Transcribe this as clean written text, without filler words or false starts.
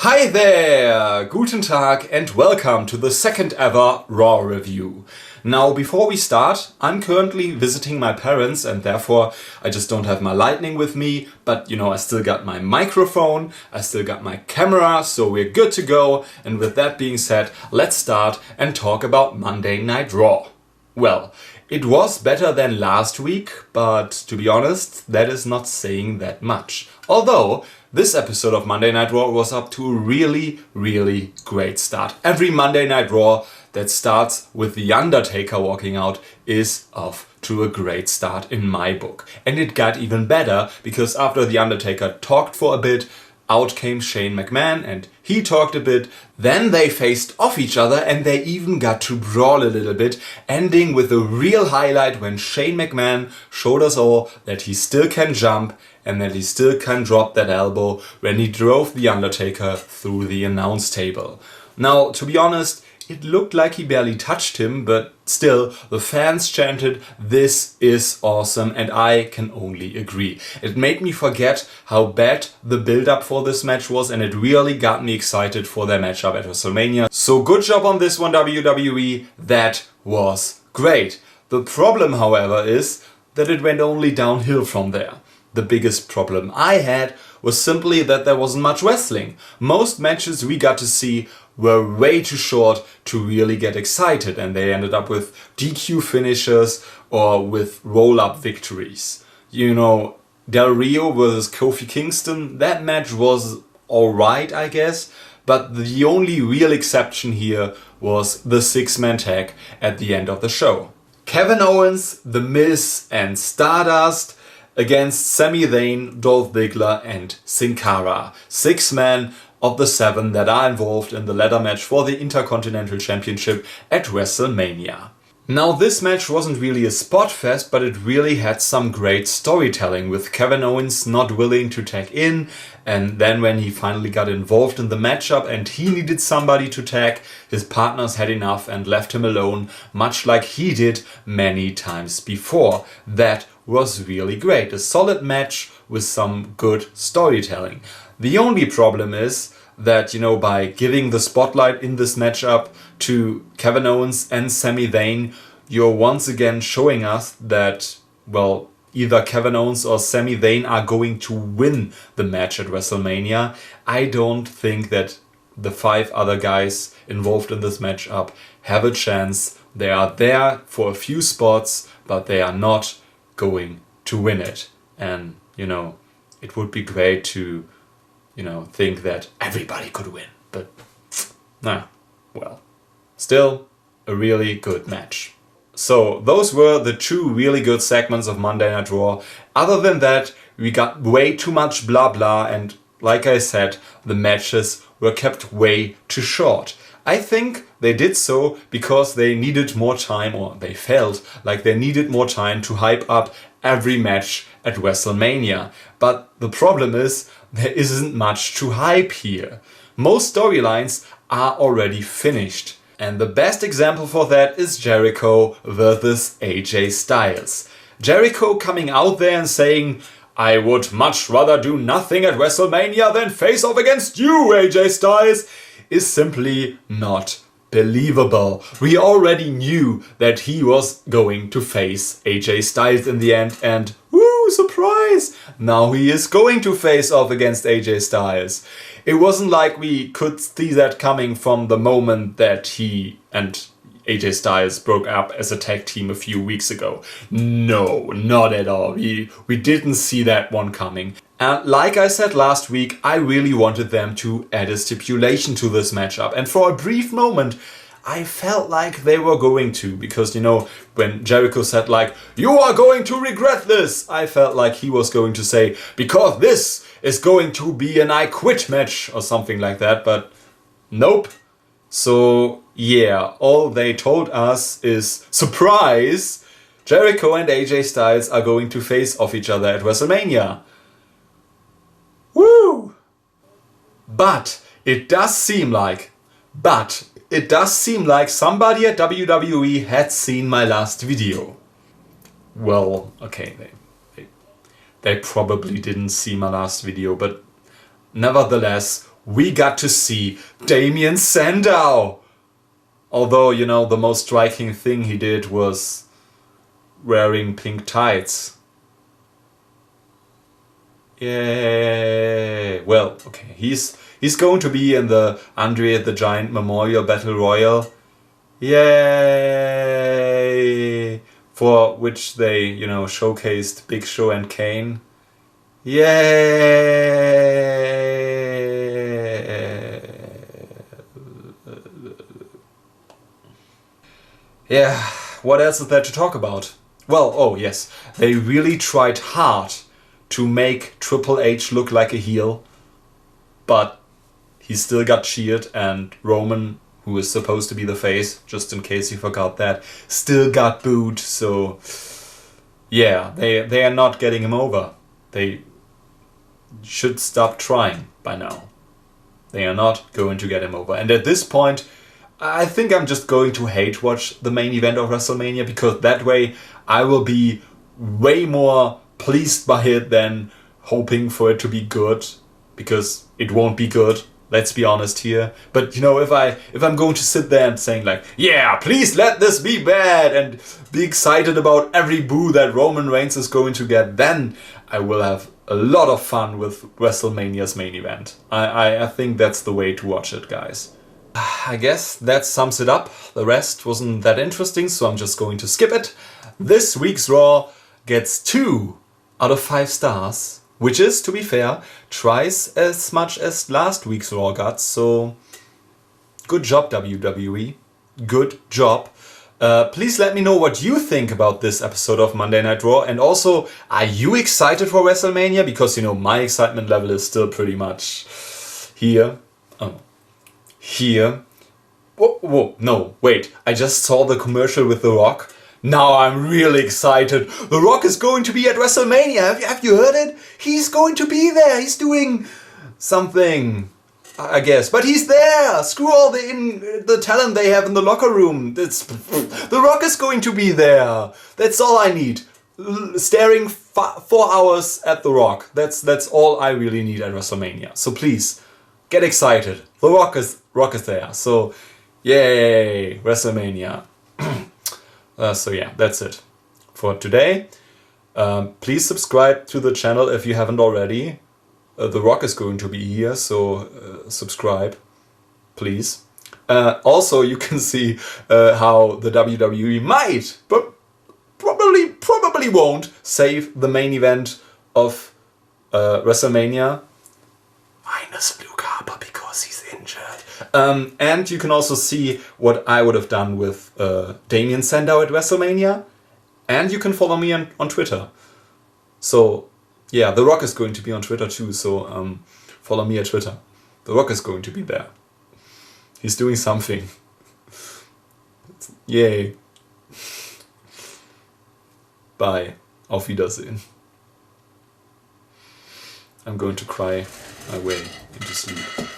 Hi there! Guten Tag and welcome to the second ever Raw review. Now, before we start, I'm currently visiting my parents and therefore I just don't have my lightning with me, but I still got my microphone, I still got my camera, so we're good to go. And with that being said, let's start and talk about Monday Night Raw. Well, it was better than last week, but to be honest, that is not saying that much. Although, this episode of Monday Night Raw was up to a really great start. Every Monday Night Raw that starts with The Undertaker walking out is off to a great start in my book. And it got even better because after The Undertaker talked for a bit, out came Shane McMahon and he talked a bit. Then they faced off each other and they even got to brawl a little bit, ending with a real highlight when Shane McMahon showed us all that he still can jump and that he still can drop that elbow when he drove The Undertaker through the announce table. Now, to be honest, it looked like he barely touched him, but still, the fans chanted, "This is awesome," and I can only agree. It made me forget how bad the build-up for this match was, and it really got me excited for their matchup at WrestleMania. So good job on this one, WWE. That was great. The problem, however, is that it went only downhill from there. The biggest problem I had was simply that there wasn't much wrestling. Most matches we got to see were way too short to really get excited, and they ended up with DQ finishes or with roll-up victories. Del Rio versus Kofi Kingston, that match was alright, I guess, but the only real exception here was the six-man tag at the end of the show. Kevin Owens, The Miz and Stardust against Sami Zayn, Dolph Ziggler and Sin Cara. 6 men of the 7 that are involved in the ladder match for the Intercontinental Championship at WrestleMania. Now, this match wasn't really a spot fest, but it really had some great storytelling, with Kevin Owens not willing to tag in, and then when he finally got involved in the matchup and he needed somebody to tag, his partners had enough and left him alone, much like he did many times before. That was really great. A solid match with some good storytelling. The only problem is that, by giving the spotlight in this matchup to Kevin Owens and Sami Zayn, you're once again showing us that, either Kevin Owens or Sami Zayn are going to win the match at WrestleMania. I don't think that the 5 other guys involved in this matchup have a chance. They are there for a few spots, but they are not going to win it. And, it would be great to think that everybody could win. But, still a really good match. So, those were the 2 really good segments of Monday Night Raw. Other than that, we got way too much blah blah, and like I said, the matches were kept way too short. I think they did so because they needed more time, or they felt like they needed more time to hype up every match at WrestleMania. But the problem is, there isn't much to hype here. Most storylines are already finished. And the best example for that is Jericho versus AJ Styles. Jericho coming out there and saying, "I would much rather do nothing at WrestleMania than face off against you, AJ Styles," is simply not believable. We already knew that he was going to face AJ Styles in the end, and woo, surprise! Now he is going to face off against AJ Styles. It wasn't like we could see that coming from the moment that he and AJ Styles broke up as a tag team a few weeks ago. No, not at all. We didn't see that one coming. And like I said last week, I really wanted them to add a stipulation to this matchup. And for a brief moment, I felt like they were going to. Because, when Jericho said "You are going to regret this," I felt like he was going to say, "Because this is going to be an I quit match," or something like that. But nope. So, all they told us is, surprise! Jericho and AJ Styles are going to face off each other at WrestleMania. Woo! But it does seem like somebody at WWE had seen my last video. Well, okay, they probably didn't see my last video, but nevertheless, we got to see Damien Sandow. Although, you know, the most striking thing he did was wearing pink tights. Yay! Well, okay, he's going to be in the Andre the Giant Memorial Battle Royal. Yay! For which they, you know, showcased Big Show and Kane. Yay! Yeah, what else is there to talk about? Well, oh yes, they really tried hard to make Triple H look like a heel, but he still got cheered, and Roman, who is supposed to be the face, just in case you forgot that, still got booed. So yeah, they are not getting him over. They should stop trying by now. They are not going to get him over. And at this point, I think I'm just going to hate watch the main event of WrestleMania, because that way I will be way more pleased by it than hoping for it to be good, because it won't be good. Let's be honest here. But you know, if I'm going to sit there and saying like, yeah, please let this be bad, and be excited about every boo that Roman Reigns is going to get, then I will have a lot of fun with WrestleMania's main event. I think that's the way to watch it, guys. I guess that sums it up. The rest wasn't that interesting, so I'm just going to skip it. This week's Raw gets 2 out of 5 stars, which is, to be fair, twice as much as last week's Raw got, so good job, WWE. Good job. Please let me know what you think about this episode of Monday Night Raw, and also, are you excited for WrestleMania? Because, you know, my excitement level is still pretty much here. Here. Whoa, no, wait, I just saw the commercial with The Rock. Now I'm really excited. The Rock is going to be at WrestleMania. Have you heard it? He's going to be there. He's doing something, I guess. But he's there. Screw all the talent they have in the locker room. The Rock is going to be there. That's all I need. Staring 4 hours at The Rock. That's all I really need at WrestleMania. So please, get excited. The Rock is there. So, yay, WrestleMania. So yeah, that's it for today. Please subscribe to the channel if you haven't already. The Rock is going to be here, so subscribe, please. Also, you can see how the WWE might, but probably won't, save the main event of WrestleMania. Minus Luke Harper, because he's injured. And you can also see what I would have done with Damien Sandow at WrestleMania. And you can follow me on Twitter. So, yeah, The Rock is going to be on Twitter too, so follow me at Twitter. The Rock is going to be there. He's doing something. Yay. Bye. Auf Wiedersehen. I'm going to cry my way into sleep.